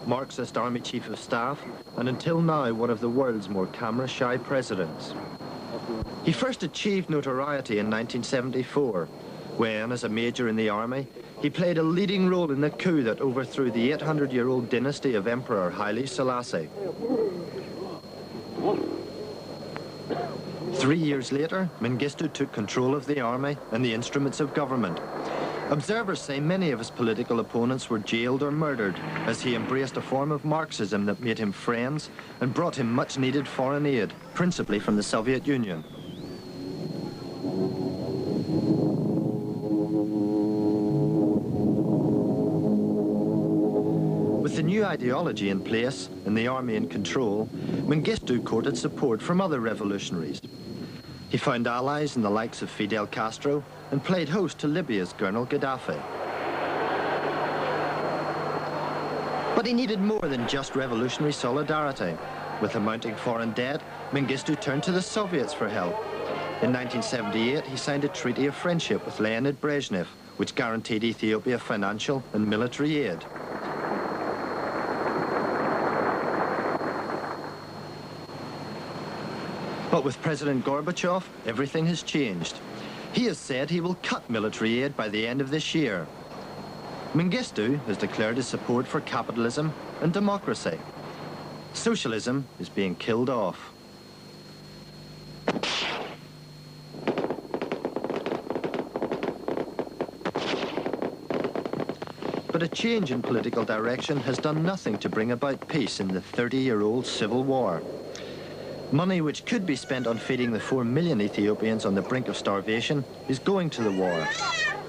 Marxist Army Chief of Staff, and until now one of the world's more camera-shy presidents. He first achieved notoriety in 1974, when, as a major in the army, he played a leading role in the coup that overthrew the 800-year-old dynasty of Emperor Haile Selassie. 3 years later, Mengistu took control of the army and the instruments of government. Observers say many of his political opponents were jailed or murdered as he embraced a form of Marxism that made him friends and brought him much-needed foreign aid, principally from the Soviet Union. With the new ideology in place and the army in control, Mengistu courted support from other revolutionaries. He found allies in the likes of Fidel Castro and played host to Libya's Colonel Gaddafi. But he needed more than just revolutionary solidarity. With a mounting foreign debt, Mengistu turned to the Soviets for help. In 1978, he signed a treaty of friendship with Leonid Brezhnev, which guaranteed Ethiopia financial and military aid. But with President Gorbachev, everything has changed. He has said he will cut military aid by the end of this year. Mengistu has declared his support for capitalism and democracy. Socialism is being killed off. But a change in political direction has done nothing to bring about peace in the 30-year-old civil war. Money which could be spent on feeding the 4 million Ethiopians on the brink of starvation is going to the war.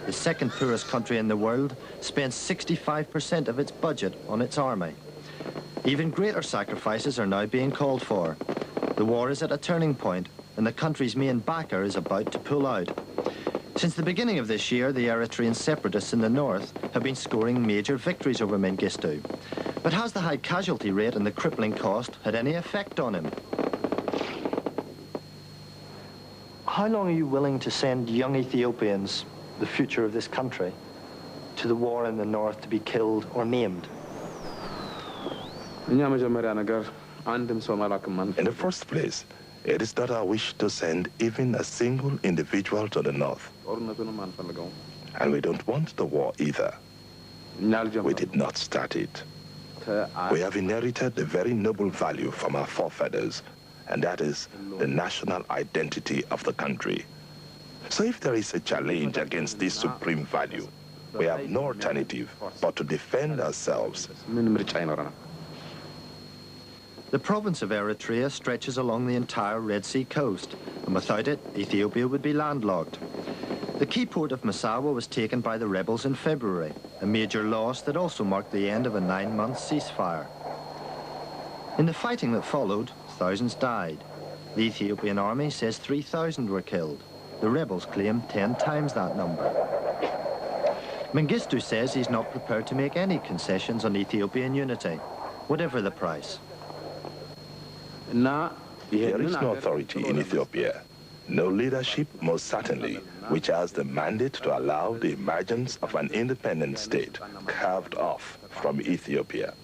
The second poorest country in the world spends 65% of its budget on its army. Even greater sacrifices are now being called for. The war is at a turning point, and the country's main backer is about to pull out. Since the beginning of this year, the Eritrean separatists in the north have been scoring major victories over Mengistu. But has the high casualty rate and the crippling cost had any effect on him? How long are you willing to send young Ethiopians, the future of this country, to the war in the north to be killed or maimed? In the first place, it is not our wish to send even a single individual to the north. And we don't want the war either. We did not start it. We have inherited a very noble value from our forefathers, and that is the national identity of the country. So if there is a challenge against this supreme value, we have no alternative but to defend ourselves. The province of Eritrea stretches along the entire Red Sea coast, and without it, Ethiopia would be landlocked. The key port of Massawa was taken by the rebels in February, a major loss that also marked the end of a 9-month ceasefire. In the fighting that followed, thousands died. The Ethiopian army says 3,000 were killed. The rebels claim 10 times that number. Mengistu says he's not prepared to make any concessions on Ethiopian unity, whatever the price. There is no authority in Ethiopia, no leadership most certainly, which has the mandate to allow the emergence of an independent state carved off from Ethiopia.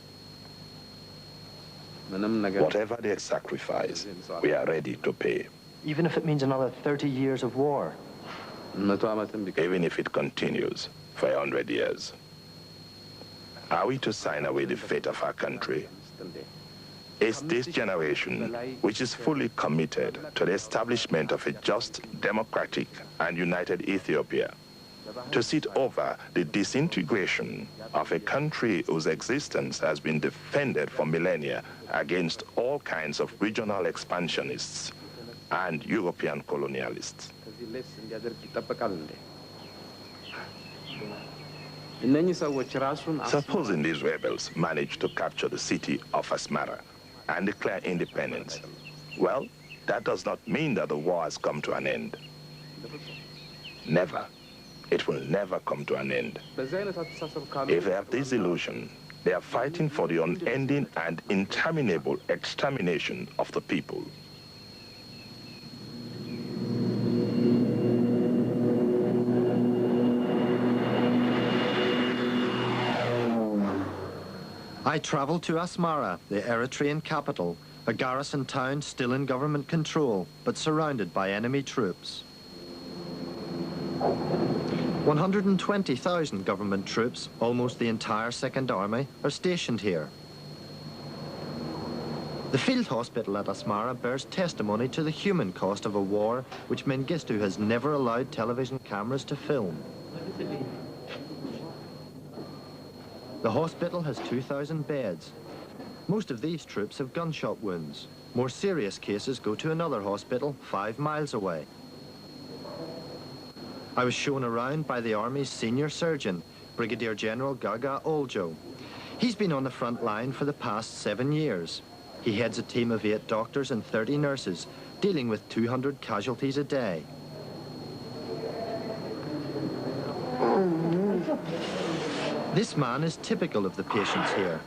Whatever their sacrifice, we are ready to pay. Even if it means another 30 years of war? Even if it continues for 100 years. Are we to sign away the fate of our country? Is this generation, which is fully committed to the establishment of a just, democratic, and united Ethiopia, to sit over the disintegration of a country whose existence has been defended for millennia against all kinds of regional expansionists and European colonialists? Supposing these rebels manage to capture the city of Asmara and declare independence, well, that does not mean that the war has come to an end. Never. It will never come to an end. If they have this illusion, they are fighting for the unending and interminable extermination of the people. I travelled to Asmara, the Eritrean capital, a garrison town still in government control, but surrounded by enemy troops. 120,000 government troops, almost the entire Second Army, are stationed here. The field hospital at Asmara bears testimony to the human cost of a war which Mengistu has never allowed television cameras to film. The hospital has 2,000 beds. Most of these troops have gunshot wounds. More serious cases go to another hospital 5 miles away. I was shown around by the Army's senior surgeon, Brigadier General Gaga Oljo. He's been on the front line for the past 7 years. He heads a team of 8 doctors and 30 nurses, dealing with 200 casualties a day. This man is typical of the patients here.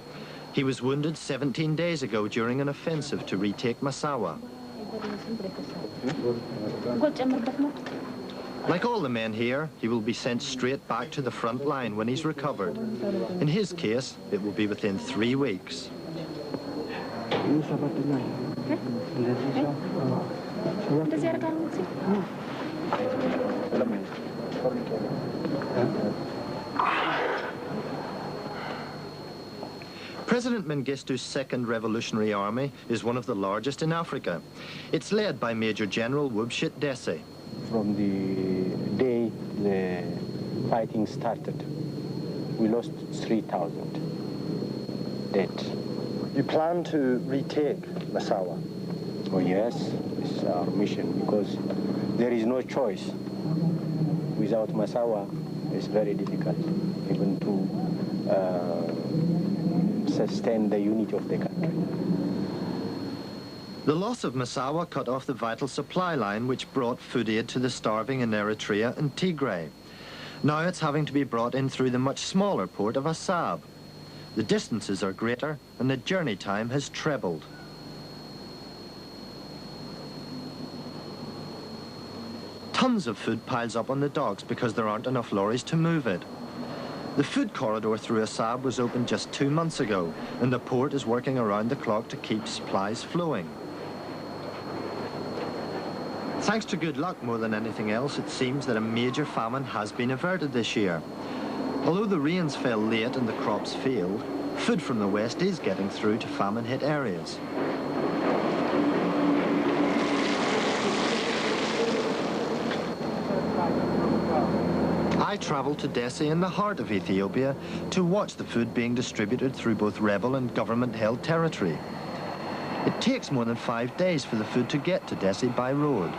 He was wounded 17 days ago during an offensive to retake Massawa. Like all the men here, he will be sent straight back to the front line when he's recovered. In his case, it will be within 3 weeks. President Mengistu's Second Revolutionary Army is one of the largest in Africa. It's led by Major General Wubshit Desi. From the day the fighting started, we lost 3,000 dead. You plan to retake Massawa? Oh yes, it's our mission because there is no choice. Without Massawa, it's very difficult even to sustain the unity of the country. The loss of Massawa cut off the vital supply line which brought food aid to the starving in Eritrea and Tigray. Now it's having to be brought in through the much smaller port of Assab. The distances are greater and the journey time has trebled. Tons of food piles up on the docks because there aren't enough lorries to move it. The food corridor through Assab was opened just 2 months ago, and the port is working around the clock to keep supplies flowing. Thanks to good luck more than anything else, it seems that a major famine has been averted this year. Although the rains fell late and the crops failed, food from the west is getting through to famine-hit areas. I travelled to Dessie in the heart of Ethiopia to watch the food being distributed through both rebel and government-held territory. It takes more than 5 days for the food to get to Dessie by road.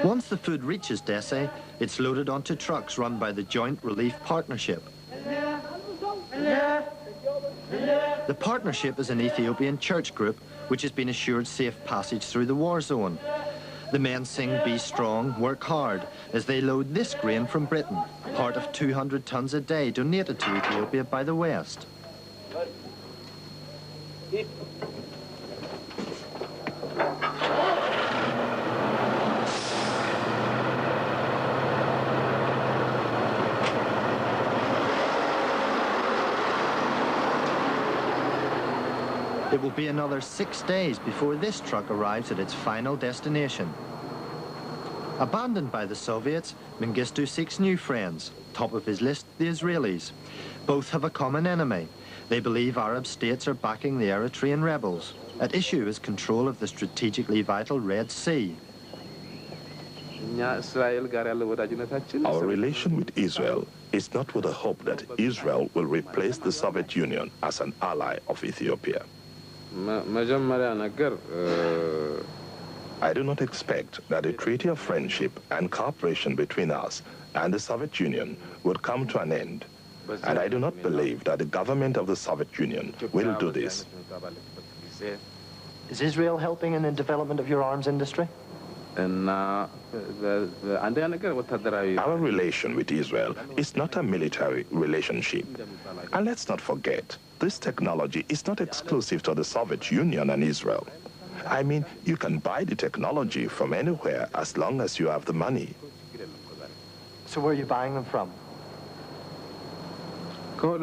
Once the food reaches Dessie, it's loaded onto trucks run by the Joint Relief Partnership. The partnership is an Ethiopian church group which has been assured safe passage through the war zone. The men sing "Be Strong, Work Hard" as they load this grain from Britain, part of 200 tons a day donated to Ethiopia by the West. It will be another 6 days before this truck arrives at its final destination. Abandoned by the Soviets, Mengistu seeks new friends. Top of his list, the Israelis. Both have a common enemy. They believe Arab states are backing the Eritrean rebels. At issue is control of the strategically vital Red Sea. Our relation with Israel is not with the hope that Israel will replace the Soviet Union as an ally of Ethiopia. I do not expect that a treaty of friendship and cooperation between us and the Soviet Union would come to an end. And I do not believe that the government of the Soviet Union will do this. Is Israel helping in the development of your arms industry? Our relation with Israel is not a military relationship. And let's not forget this technology is not exclusive to the Soviet Union and Israel. I mean, you can buy the technology from anywhere as long as you have the money. So where are you buying them from? From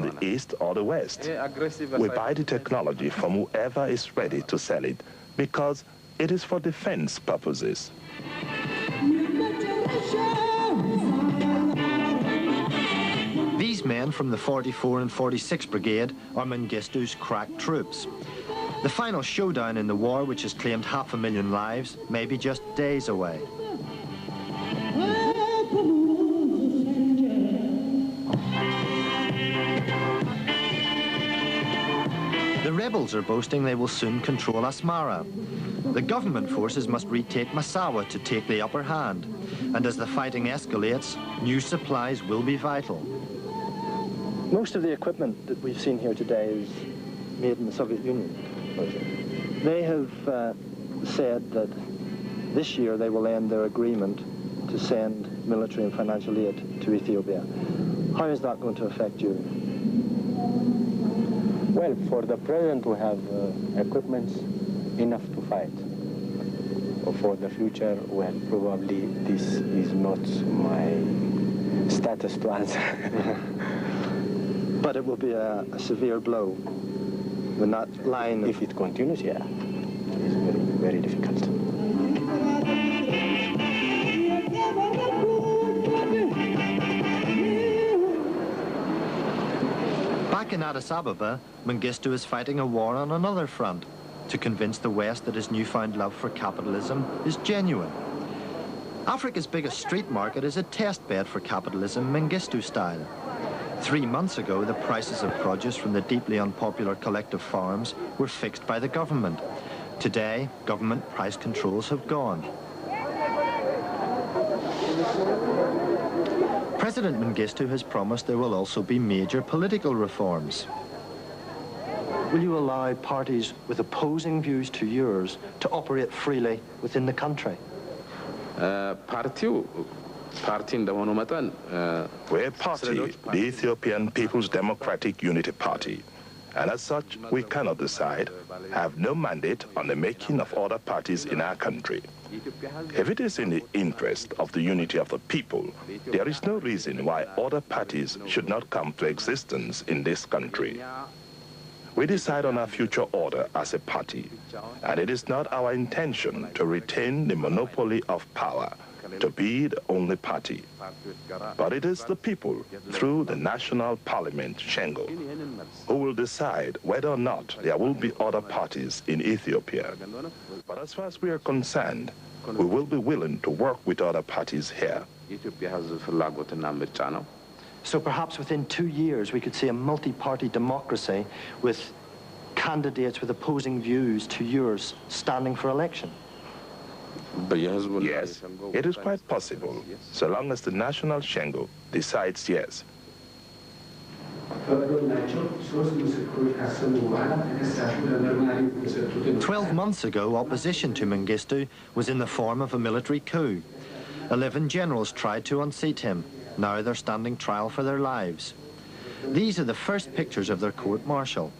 the east or the west. We buy the technology from whoever is ready to sell it because it is for defense purposes. These men from the 44 and 46 Brigade are Mengistu's crack troops. The final showdown in the war, which has claimed 500,000 lives, may be just days away. The rebels are boasting they will soon control Asmara. The government forces must retake Massawa to take the upper hand. And as the fighting escalates, new supplies will be vital. Most of the equipment that we've seen here today is made in the Soviet Union. They have said that this year they will end their agreement to send military and financial aid to Ethiopia. How is that going to affect you? Well, for the present we have equipment enough to fight. For the future, well, probably this is not my status to answer. But it will be a severe blow when that line... If it continues, yeah, it's very, very difficult. Back in Addis Ababa, Mengistu is fighting a war on another front to convince the West that his newfound love for capitalism is genuine. Africa's biggest street market is a test bed for capitalism Mengistu style. 3 months ago, the prices of produce from the deeply unpopular collective farms were fixed by the government. Today, government price controls have gone. President Mengistu has promised there will also be major political reforms. Will you allow parties with opposing views to yours to operate freely within the country? We're party, the Ethiopian People's Democratic Unity Party, and as such, we cannot decide, have no mandate on the making of other parties in our country. If it is in the interest of the unity of the people, there is no reason why other parties should not come to existence in this country. We decide on our future order as a party, and it is not our intention to retain the monopoly of power, to be the only party. But it is the people, through the National Parliament, Shengo, who will decide whether or not there will be other parties in Ethiopia. But as far as we are concerned, we will be willing to work with other parties here. So perhaps within 2 years we could see a multi-party democracy with candidates with opposing views to yours standing for election? Yes, it is quite possible, so long as the National Shengo decides yes. 12 months ago, opposition to Mengistu was in the form of a military coup. 11 generals tried to unseat him. Now they're standing trial for their lives. These are the first pictures of their court-martial.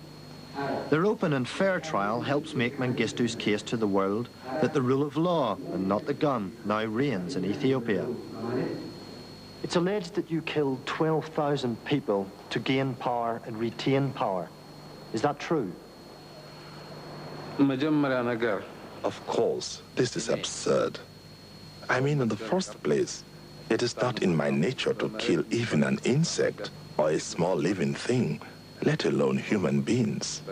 Their open and fair trial helps make Mengistu's case to the world that the rule of law, and not the gun, now reigns in Ethiopia. It's alleged that you killed 12,000 people to gain power and retain power. Is that true? Of course, this is absurd. I mean, in the first place, it is not in my nature to kill even an insect or a small living thing, let alone human beings.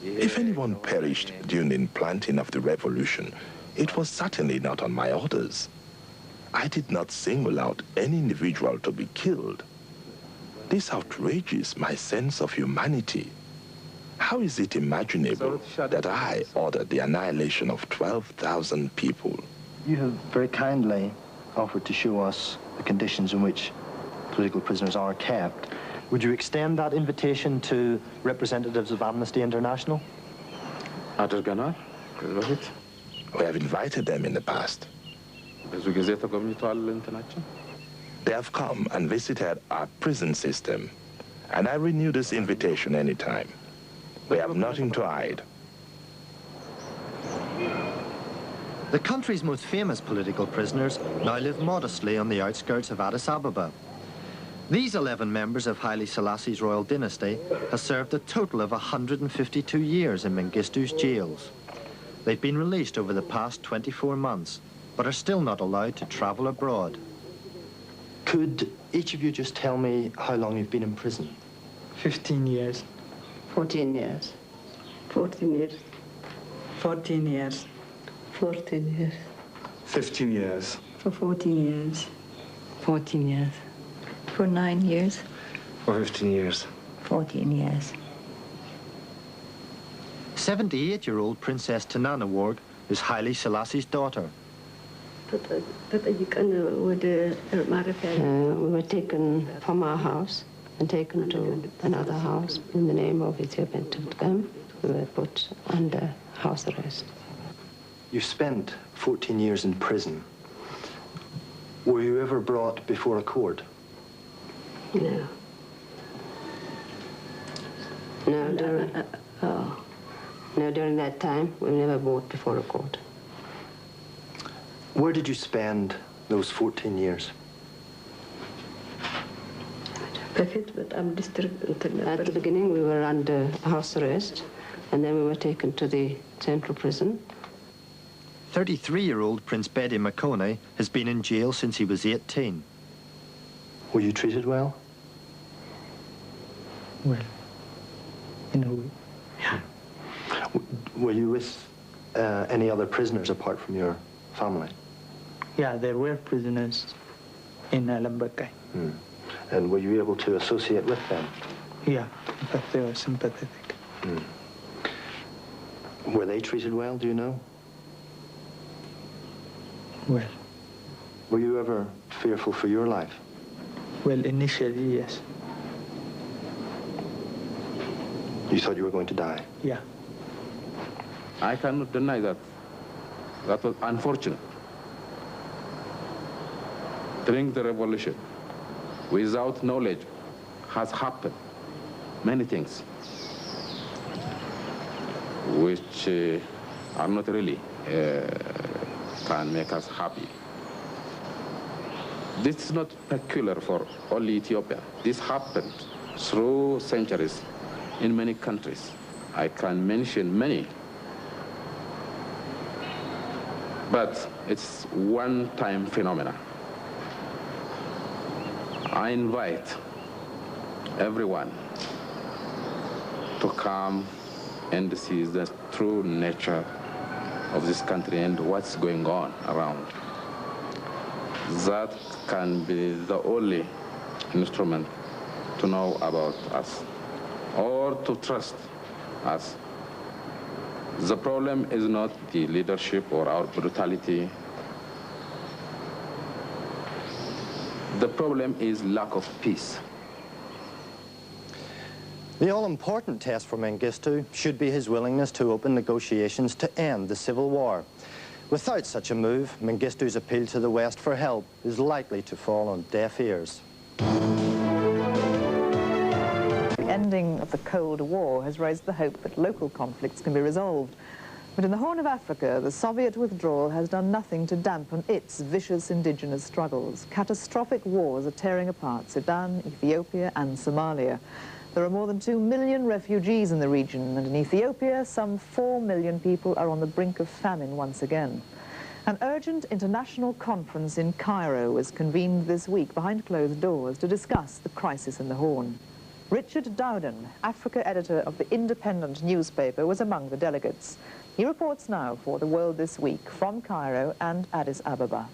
If anyone perished during the planting of the revolution, it was certainly not on my orders. I did not single out any individual to be killed. This outrages my sense of humanity. How is it imaginable that I ordered the annihilation of 12,000 people? You have very kindly offered to show us the conditions in which political prisoners are kept. Would you extend that invitation to representatives of Amnesty International? We have invited them in the past. They have come and visited our prison system, And I renew this invitation anytime. We have nothing to hide. The country's most famous political prisoners now live modestly on the outskirts of Addis Ababa. These 11 members of Haile Selassie's royal dynasty have served a total of 152 years in Mengistu's jails. They've been released over the past 24 months, but are still not allowed to travel abroad. Could each of you just tell me how long you've been in prison? 15 years. 14 years. 14 years. 14 years. 14 years. 15 years. For 14 years. 14 years. For 9 years. For 15 years. 14 years. 78-year-old Princess Tanana is Haile Selassie's daughter. We were taken from our house and taken to another house in the name of Ethiopian Tutgam. We were put under house arrest. You spent 14 years in prison. Were you ever brought before a court? No. No, during that time, we were never brought before a court. Where did you spend those 14 years? At the beginning, we were under house arrest, and then we were taken to the central prison. 33-year-old Prince Bedi Makone has been in jail since he was 18. Were you treated well? Well, in a way. Yeah. Were you with any other prisoners apart from your family? Yeah, there were prisoners in Alambakai. And were you able to associate with them? Yeah, in fact, they were sympathetic. Were they treated well, do you know? Well. Were you ever fearful for your life? Well, initially, yes. You thought you were going to die? Yeah. I cannot deny that. That was unfortunate. During the revolution, without knowledge, has happened many things which are not really can make us happy. This is not peculiar for only Ethiopia. This happened through centuries in many countries. I can mention many. But it's one-time phenomena. I invite everyone to come and see the true nature of this country and what's going on around. That can be the only instrument to know about us or to trust us. The problem is not the leadership or our brutality. The problem is lack of peace. The all-important test for Mengistu should be his willingness to open negotiations to end the civil war. Without such a move, Mengistu's appeal to the West for help is likely to fall on deaf ears. The ending of the Cold War has raised the hope that local conflicts can be resolved. But in the Horn of Africa, the Soviet withdrawal has done nothing to dampen its vicious indigenous struggles. Catastrophic wars are tearing apart Sudan, Ethiopia and Somalia. There are more than 2 million refugees in the region, and in Ethiopia, some 4 million people are on the brink of famine once again. An urgent international conference in Cairo was convened this week behind closed doors to discuss the crisis in the Horn. Richard Dowden, Africa editor of the Independent newspaper, was among the delegates. He reports now for The World This Week from Cairo and Addis Ababa.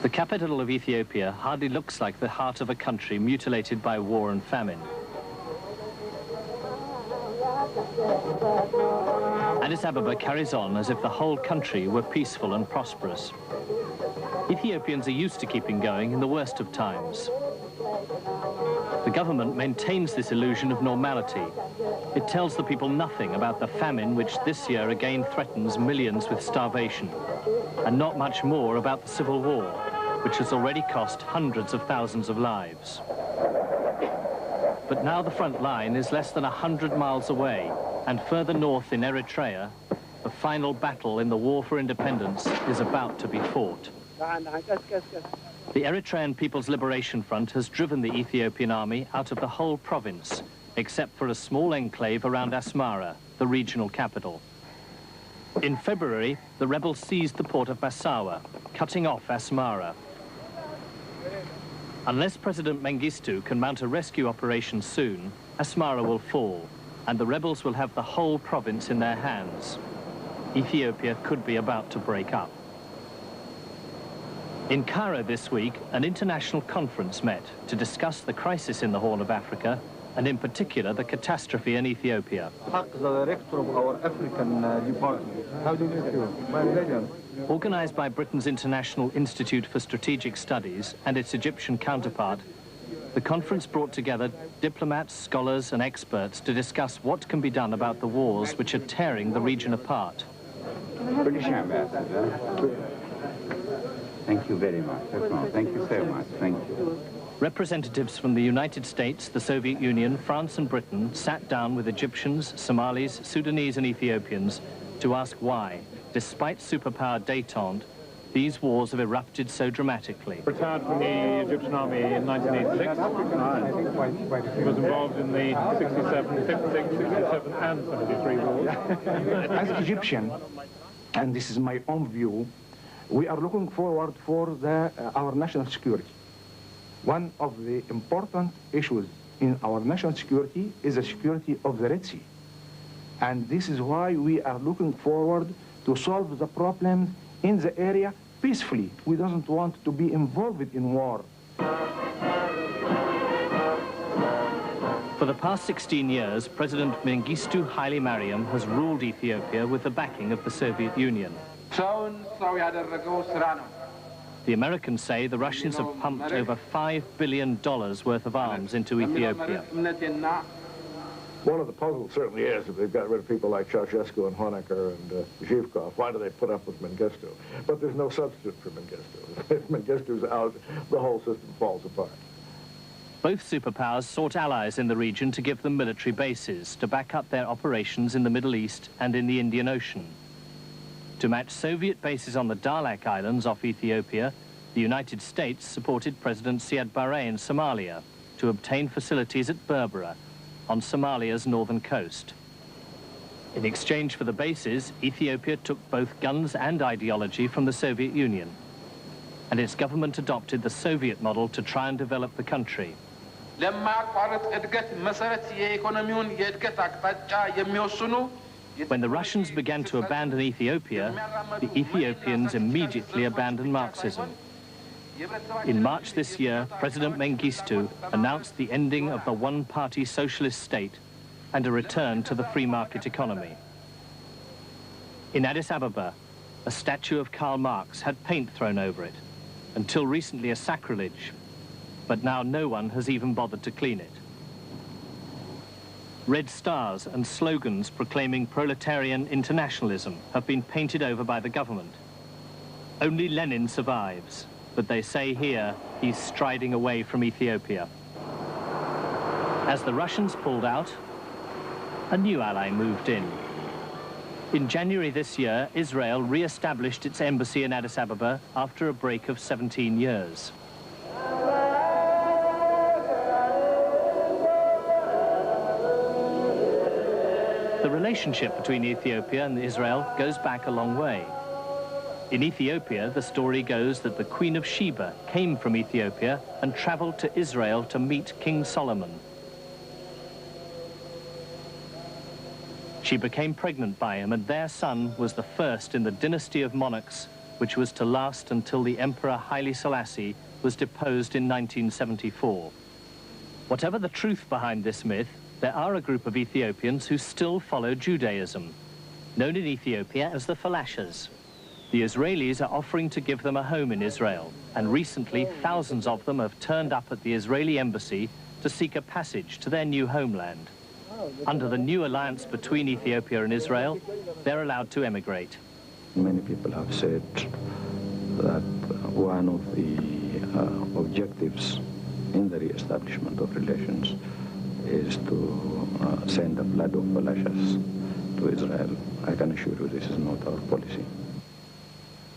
The capital of Ethiopia hardly looks like the heart of a country mutilated by war and famine. Addis Ababa carries on as if the whole country were peaceful and prosperous. Ethiopians are used to keeping going in the worst of times. The government maintains this illusion of normality. It tells the people nothing about the famine which this year again threatens millions with starvation, and not much more about the civil war. which has already cost hundreds of thousands of lives. But now the front line is less than 100 miles away, and further north in Eritrea, the final battle in the war for independence is about to be fought. The Eritrean People's Liberation Front has driven the Ethiopian army out of the whole province, except for a small enclave around Asmara, the regional capital. In February, the rebels seized the port of Massawa, cutting off Asmara. Unless President Mengistu can mount a rescue operation soon, Asmara will fall, and the rebels will have the whole province in their hands. Ethiopia could be about to break up. In Cairo this week, an international conference met to discuss the crisis in the Horn of Africa, and in particular the catastrophe in Ethiopia. The director of our African department. How do you feel? My legend. Organized by Britain's International Institute for Strategic Studies and its Egyptian counterpart, the conference brought together diplomats, scholars and experts to discuss what can be done about the wars which are tearing the region apart. British Ambassador, thank you very much. Thank you so much. Thank you. Representatives from the United States, the Soviet Union, France and Britain sat down with Egyptians, Somalis, Sudanese and Ethiopians to ask why, despite superpower détente, these wars have erupted so dramatically. Retired from the Egyptian army in 1986. He was involved in the 67, 56, 67 and 73 wars. As Egyptian, and this is my own view, we are looking forward for our national security. One of the important issues in our national security is the security of the Red Sea. And this is why we are looking forward to solve the problems in the area peacefully. We don't want to be involved in war. For the past 16 years, President Mengistu ሀይለማርያም has ruled Ethiopia with the backing of the Soviet Union. The Americans say the Russians have pumped over $5 billion worth of arms into Ethiopia. One of the puzzles certainly is if they've got rid of people like Ceausescu and Honecker and Zhivkov, why do they put up with Mengistu? But there's no substitute for Mengistu. If Mengistu's out, the whole system falls apart. Both superpowers sought allies in the region to give them military bases to back up their operations in the Middle East and in the Indian Ocean. To match Soviet bases on the Dahlak Islands off Ethiopia, the United States supported President Siad Barre in Somalia to obtain facilities at Berbera, on Somalia's northern coast. In exchange for the bases, Ethiopia took both guns and ideology from the Soviet Union, and its government adopted the Soviet model to try and develop the country. When the Russians began to abandon Ethiopia, the Ethiopians immediately abandoned Marxism. In March this year, President Mengistu announced the ending of the one-party socialist state and a return to the free market economy. In Addis Ababa, a statue of Karl Marx had paint thrown over it, until recently a sacrilege, but now no one has even bothered to clean it. Red stars and slogans proclaiming proletarian internationalism have been painted over by the government. Only Lenin survives, but they say here he's striding away from Ethiopia. As the Russians pulled out, a new ally moved in. In January this year, Israel re-established its embassy in Addis Ababa after a break of 17 years. The relationship between Ethiopia and Israel goes back a long way. In Ethiopia, the story goes that the Queen of Sheba came from Ethiopia and traveled to Israel to meet King Solomon. She became pregnant by him, and their son was the first in the dynasty of monarchs, which was to last until the Emperor Haile Selassie was deposed in 1974. Whatever the truth behind this myth, there are a group of Ethiopians who still follow Judaism, known in Ethiopia as the Falashas. The Israelis are offering to give them a home in Israel, and recently thousands of them have turned up at the Israeli embassy to seek a passage to their new homeland. Under the new alliance between Ethiopia and Israel, they're allowed to emigrate. Many people have said that one of the objectives in the re-establishment of relations is to send a flood of lashes to Israel. I can assure you this is not our policy.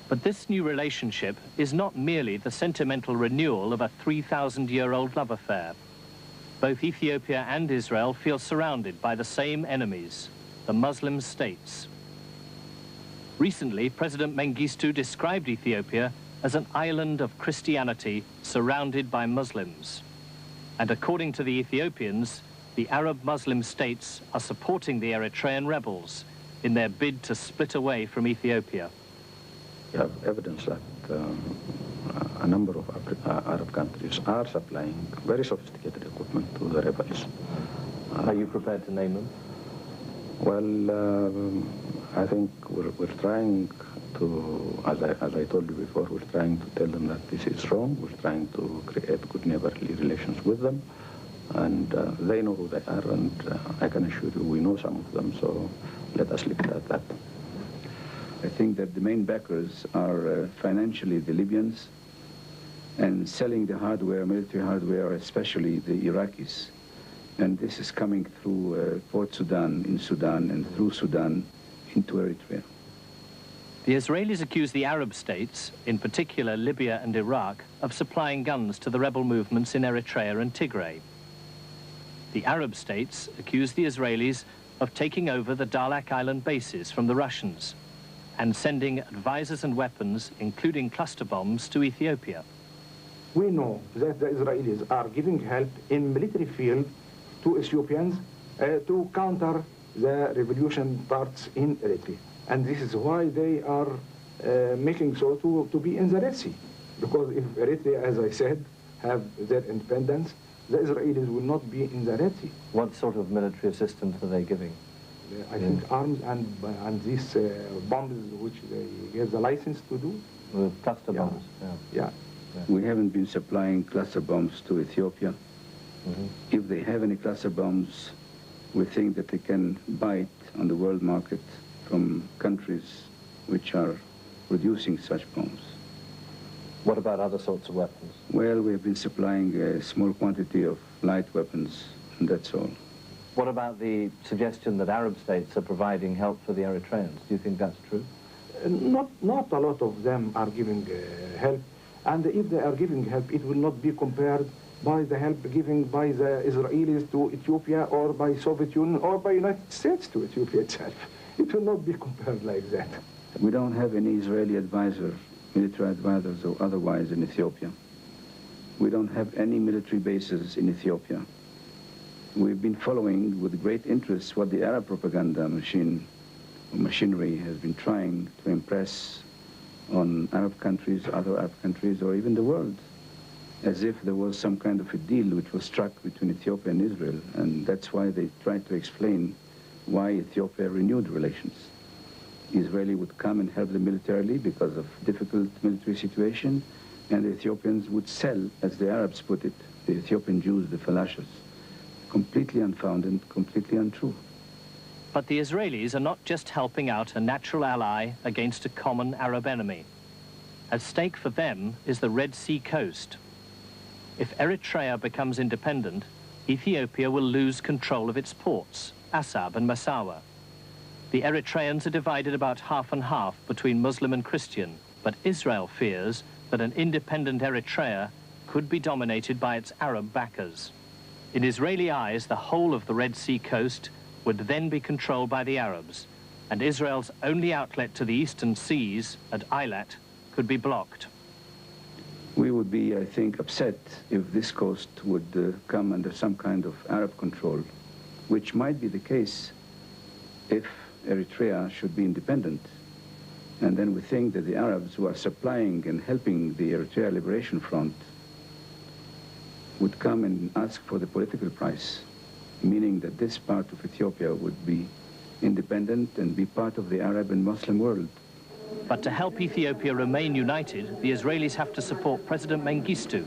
But this new relationship is not merely the sentimental renewal of a 3,000-year-old love affair. Both Ethiopia and Israel feel surrounded by the same enemies, the Muslim states. Recently, President Mengistu described Ethiopia as an island of Christianity surrounded by Muslims. And according to the Ethiopians, the Arab Muslim states are supporting the Eritrean rebels in their bid to split away from Ethiopia. We have evidence that a number of Arab countries are supplying very sophisticated equipment to the rebels. Are you prepared to name them? Well, I think we're trying to, as I told you before, we're trying to tell them that this is wrong. We're trying to create good neighborly relations with them. And they know who they are, and I can assure you we know some of them, so let us leave it at that. I think that the main backers are financially the Libyans, and selling the hardware, military hardware, especially the Iraqis. And this is coming through Port Sudan in Sudan and through Sudan into Eritrea. The Israelis accuse the Arab states, in particular Libya and Iraq, of supplying guns to the rebel movements in Eritrea and Tigray. The Arab states accuse the Israelis of taking over the Dalak Island bases from the Russians and sending advisors and weapons, including cluster bombs, to Ethiopia. We know that the Israelis are giving help in military field to Ethiopians to counter the revolution parts in Eritrea. And this is why they are making so to be in the Red Sea. Because if Eritrea, as I said, have their independence, the Israelis will not be in the Red Sea. What sort of military assistance are they giving? I think arms and these bombs which they have the license to do. Cluster bombs. Yeah. We haven't been supplying cluster bombs to Ethiopia. If they have any cluster bombs, we think that they can buy it on the world market from countries which are producing such bombs. What about other sorts of weapons? Well, we have been supplying a small quantity of light weapons, and that's all. What about the suggestion that Arab states are providing help for the Eritreans? Do you think that's true? Not a lot of them are giving help. And if they are giving help, it will not be compared by the help given by the Israelis to Ethiopia or by Soviet Union or by United States to Ethiopia itself. It will not be compared like that. We don't have any Israeli advisor, military advisors or otherwise in Ethiopia. We don't have any military bases in Ethiopia. We've been following with great interest what the Arab propaganda machinery has been trying to impress on Arab countries, other Arab countries, or even the world, as if there was some kind of a deal which was struck between Ethiopia and Israel, and that's why they tried to explain why Ethiopia renewed relations. Israeli would come and help them militarily because of difficult military situation, and the Ethiopians would sell, as the Arabs put it, the Ethiopian Jews, the falashas. Completely unfounded, completely untrue. But the Israelis are not just helping out a natural ally against a common Arab enemy. At stake for them is the Red Sea coast. If Eritrea becomes independent, Ethiopia will lose control of its ports, Assab and Massawa. The Eritreans are divided about half and half between Muslim and Christian, but Israel fears that an independent Eritrea could be dominated by its Arab backers. In Israeli eyes, the whole of the Red Sea coast would then be controlled by the Arabs, and Israel's only outlet to the eastern seas at Eilat could be blocked. We would be, I think, upset if this coast would come under some kind of Arab control, which might be the case if Eritrea should be independent. And then we think that the Arabs who are supplying and helping the Eritrea Liberation Front would come and ask for the political price, meaning that this part of Ethiopia would be independent and be part of the Arab and Muslim world. But to help Ethiopia remain united, the Israelis have to support President Mengistu,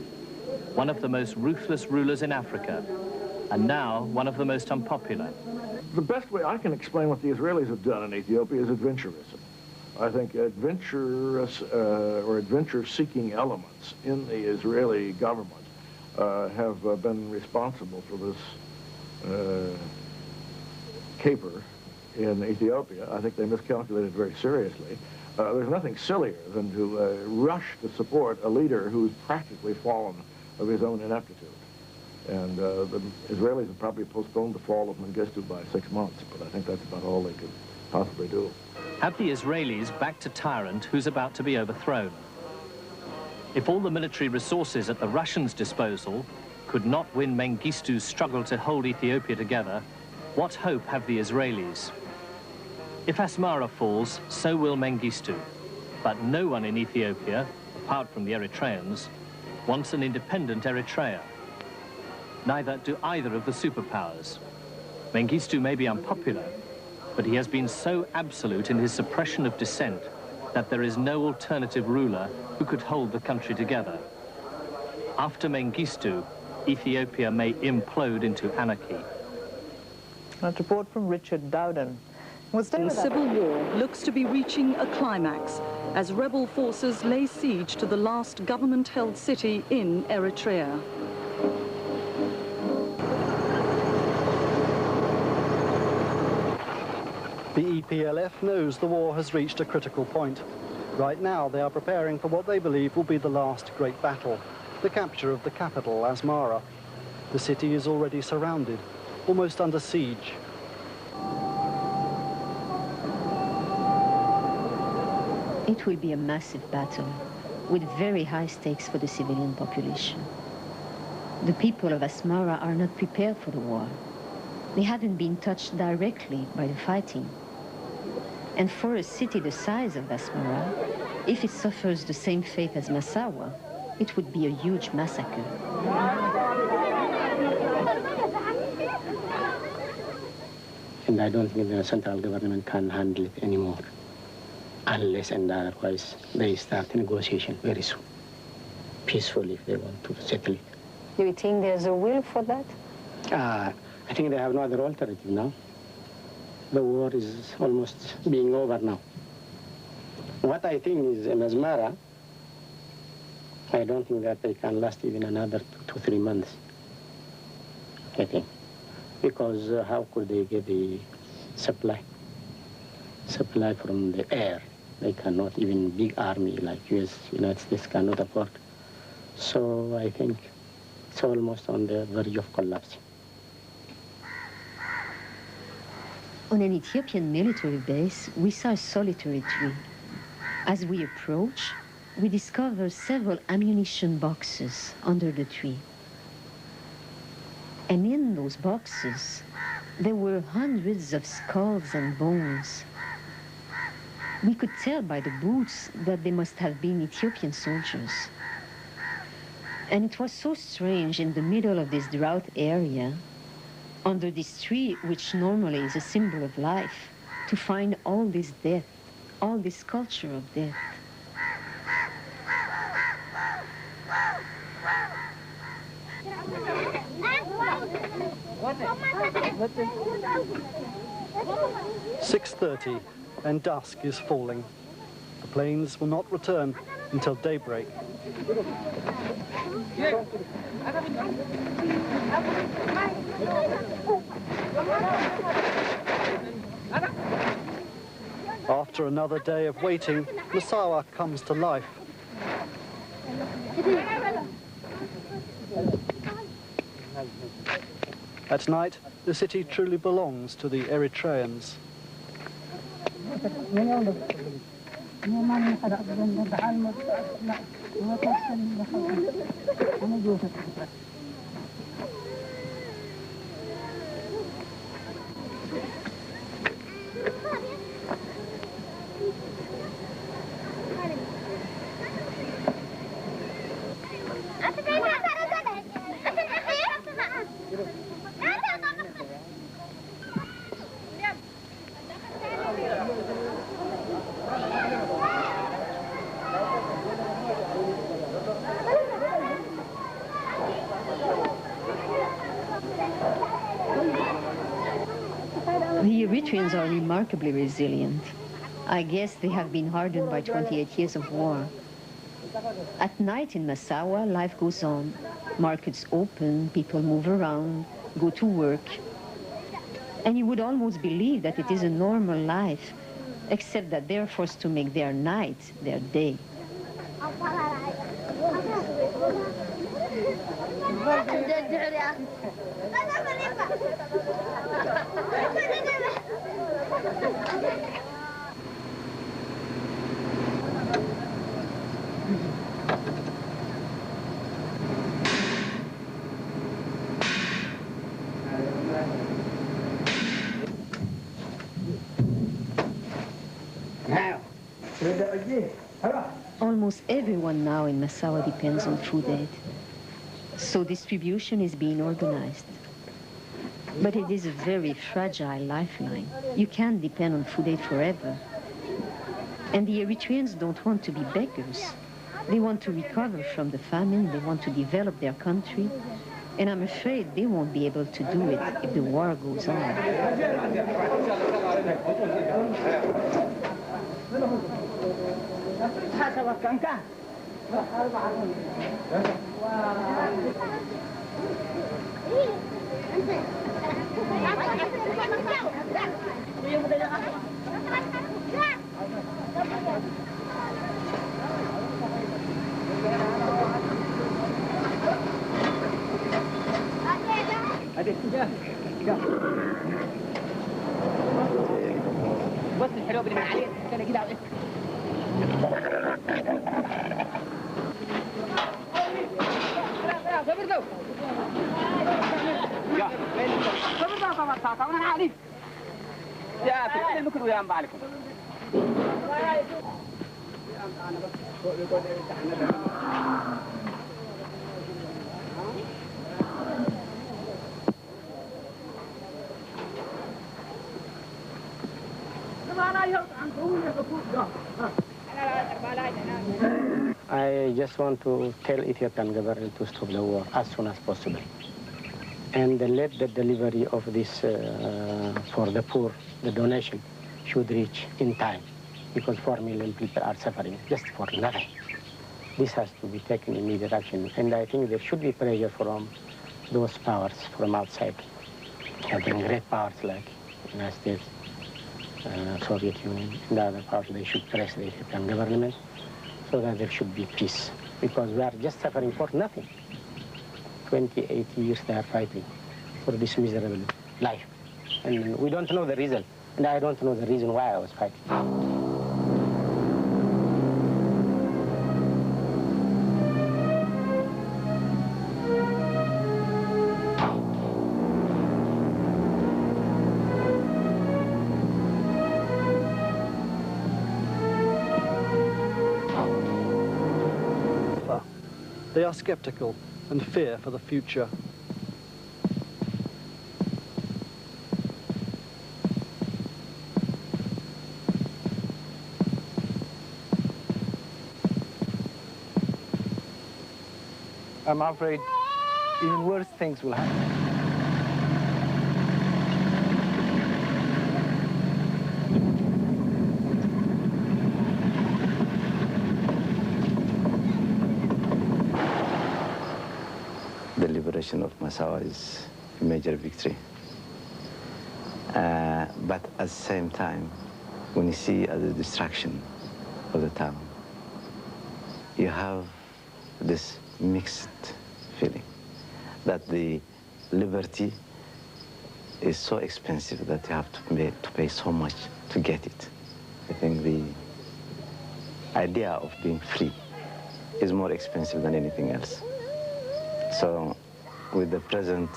one of the most ruthless rulers in Africa, and now one of the most unpopular. The best way I can explain what the Israelis have done in Ethiopia is adventurism. I think adventurous or adventure-seeking elements in the Israeli government have been responsible for this caper in Ethiopia. I think they miscalculated very seriously. There's nothing sillier than to rush to support a leader who's practically fallen of his own ineptitude. And the Israelis have probably postponed the fall of Mengistu by 6 months, but I think that's about all they could possibly do. Have the Israelis backed a tyrant who's about to be overthrown? If all the military resources at the Russians' disposal could not win Mengistu's struggle to hold Ethiopia together, what hope have the Israelis? If Asmara falls, so will Mengistu. But no one in Ethiopia, apart from the Eritreans, wants an independent Eritrea. Neither do either of the superpowers. Mengistu may be unpopular, but he has been so absolute in his suppression of dissent that there is no alternative ruler who could hold the country together. After Mengistu, Ethiopia may implode into anarchy. A report from Richard Dowden. The civil war looks to be reaching a climax as rebel forces lay siege to the last government-held city in Eritrea. The EPLF knows the war has reached a critical point. Right now, they are preparing for what they believe will be the last great battle, the capture of the capital, Asmara. The city is already surrounded, almost under siege. It will be a massive battle with very high stakes for the civilian population. The people of Asmara are not prepared for the war. They haven't been touched directly by the fighting. And for a city the size of Asmara, if it suffers the same fate as Massawa, it would be a huge massacre. And I don't think the central government can handle it anymore, unless and otherwise they start negotiation very soon, peacefully if they want to settle it. Do you think there's a will for that? I think they have no other alternative now. The war is almost being over now. What I think is in Asmara, I don't think that they can last even another 2 to 3 months, I think. Because how could they get the supply? Supply from the air. They cannot, even big army like United States cannot afford. So I think it's almost on the verge of collapse. On an Ethiopian military base, we saw a solitary tree. As we approach, we discover several ammunition boxes under the tree. And in those boxes, there were hundreds of skulls and bones. We could tell by the boots that they must have been Ethiopian soldiers. And it was so strange in the middle of this drought area, under this tree, which normally is a symbol of life, to find all this death, all this culture of death. What? 6:30, and dusk is falling. The planes will not return until daybreak. After another day of waiting, Massawa comes to life. At night, the city truly belongs to the Eritreans. The Eritreans are remarkably resilient. I guess they have been hardened by 28 years of war. At night in Massawa, life goes on. Markets open, people move around, go to work. And you would almost believe that it is a normal life, except that they're forced to make their night their day. Almost everyone now in Massawa depends on food aid. So distribution is being organized. But it is a very fragile lifeline. You can't depend on food aid forever. And the Eritreans don't want to be beggars. They want to recover from the famine. They want to develop their country. And I'm afraid they won't be able to do it if the war goes on. بص الحلوه اللي من عليه كده كده صبر ده يا صبر ده طبعا انا عارف يا تكلم ممكن ويا ام عليكم I just want to tell Ethiopian government to stop the war as soon as possible. And let the delivery of this for the poor, the donation, should reach in time. Because 4 million people are suffering just for nothing. This has to be taken immediate action. And I think there should be pressure from those powers from outside. Having great powers like the United States, Soviet Union, and the other powers, they should press the Ethiopian government so that there should be peace. Because we are just suffering for nothing. 28 years they are fighting for this miserable life. And we don't know the reason. And I don't know the reason why I was fighting. They are skeptical and fear for the future. I'm afraid even worse things will happen. The liberation of Massawa is a major victory. But at the same time, when you see the destruction of the town, you have this mixed feeling that the liberty is so expensive that you have to pay so much to get it. I think the idea of being free is more expensive than anything else. So with the present